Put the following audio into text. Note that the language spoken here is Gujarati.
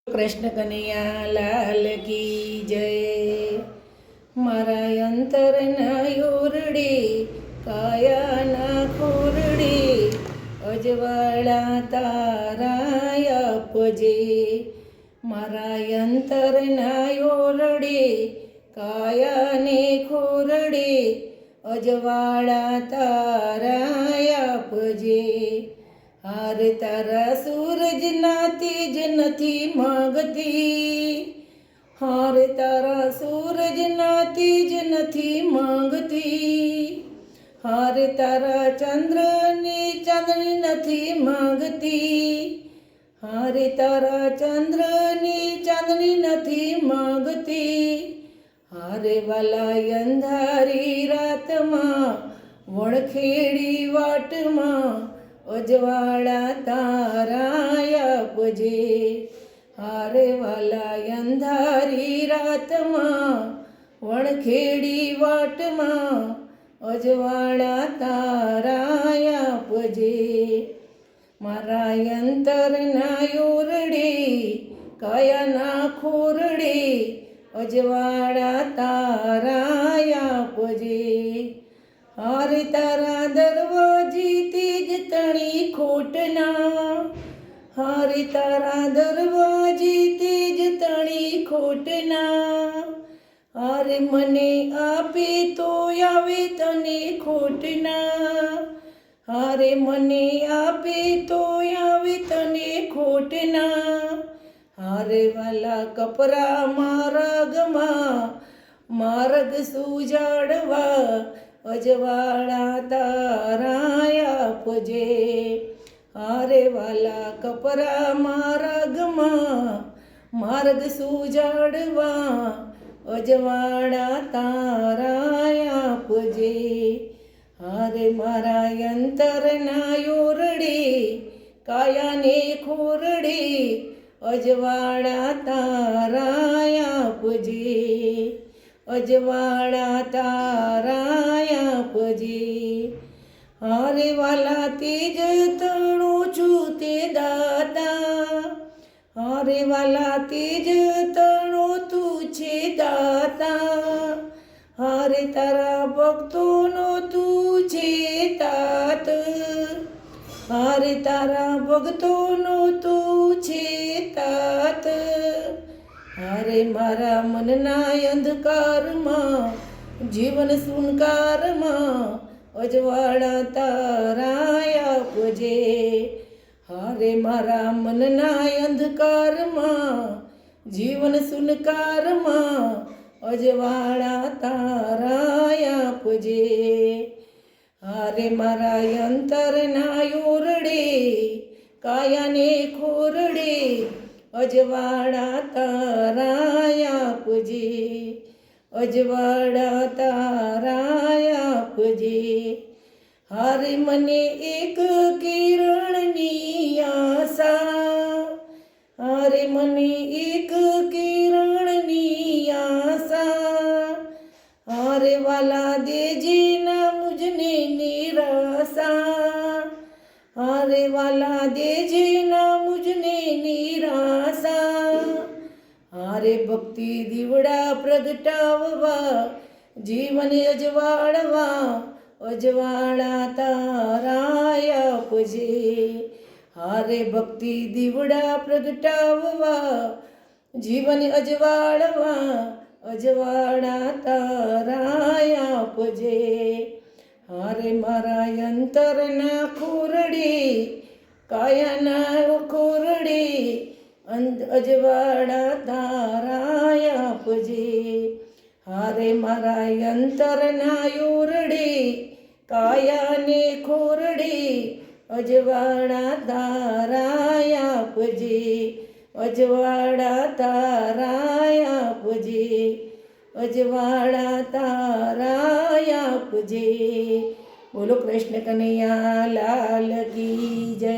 કૃષ્ણ કનૈયા લાલ કી જય। મારા અંતરના યોરડે કાયાના ખોરડે અજવાળા તારા આપજે। મારા અંતરના યોરડે કાયાને ખોરડે અજવાળા તારા આપજે। હાર તારા સૂરજના તેજ નથી માંગતી, હાર તારા સૂરજના તેજ નથી માંગતી, હાર તારા ચંદ્રની ચાંદની નથી માંગતી, હાર તારા ચંદ્રની ચાંદની નથી માંગતી। હારે વાલા અંધારી રાતમાં વણખેડી વાટમાં અજવાળા તારા આપજે। હારે વાલા અંધારી રાતમાં વણખેડી વાટમાં અજવાળા તારા આપજે। મારા અંતરના યોરડે કાયાના ખોરડે અજવાળા તારા આપજે। હારે તારા દરવાજી તેજ તણી ખોટના, હારે તારા દરવાજી તેજ તણી ખોટના, હારે મને આપે તો આવે તને ખોટના, હારે મને આપે તો આવે તને ખોટના। હારે વાલા કપરા માર્ગમાં માર્ગ સુજાડવા અજવાળા તારા આપજે। હારે વાલા કપરા માર્ગમાં માર્ગ સુજાડવા અજવાળા તારા આપજે। હારે મારા અંતરના યોરડે કાયાને ખોરડે અજવાળા તારા આપજે, અજવાળા તારા આપજે। હારે વાલા તેજ તણું છું તે દાતા, હારે વાલા તેજ તણું તું છે દાતા, હારે તારા ભક્તોનો તું છે તાત, હારે તારા ભક્તોનો તું છે તાત। હારે મારા મનના અંધકારમાં જીવન સુનકારમાં અજવાળા તારા આપજે। હારે મારા મનના અંધકારમાં જીવન સુનકારમાં અજવાળા તારા આપજે। હારે મારા અંતરના યોરડે કાયાને ખોરડે અજવાળા તારા આપજે, અજવાળા તારા આપજે। હારે મને એક કિરણની આશા, હારે મને એક કિરણની આશા, હારે વાલા દેજે ના મુજને નિરાશા, હારે વાલા દેજે ના મુજને નિરાશા। હારે ભક્તિ દીવડા પ્રગટાવવા જીવન અજવાળવા અજવાળા તારા આપજે। હારે ભક્તિ દીવડા પ્રગટાવવા જીવન અજવાળવા અજવાળા તારા આપજે। હારે મારા અંતરના ખોરડે કાયાના ખોરડે અજવાળા તારા આપજે। હારે મારા અંતરના યોરડે કાયાને ખોરડે અજવાળા તારા આપજે, અજવાળા તારા આપજે, અજવાળા તારા આપજે। બોલો કૃષ્ણ કનૈયા લાલ કી જય।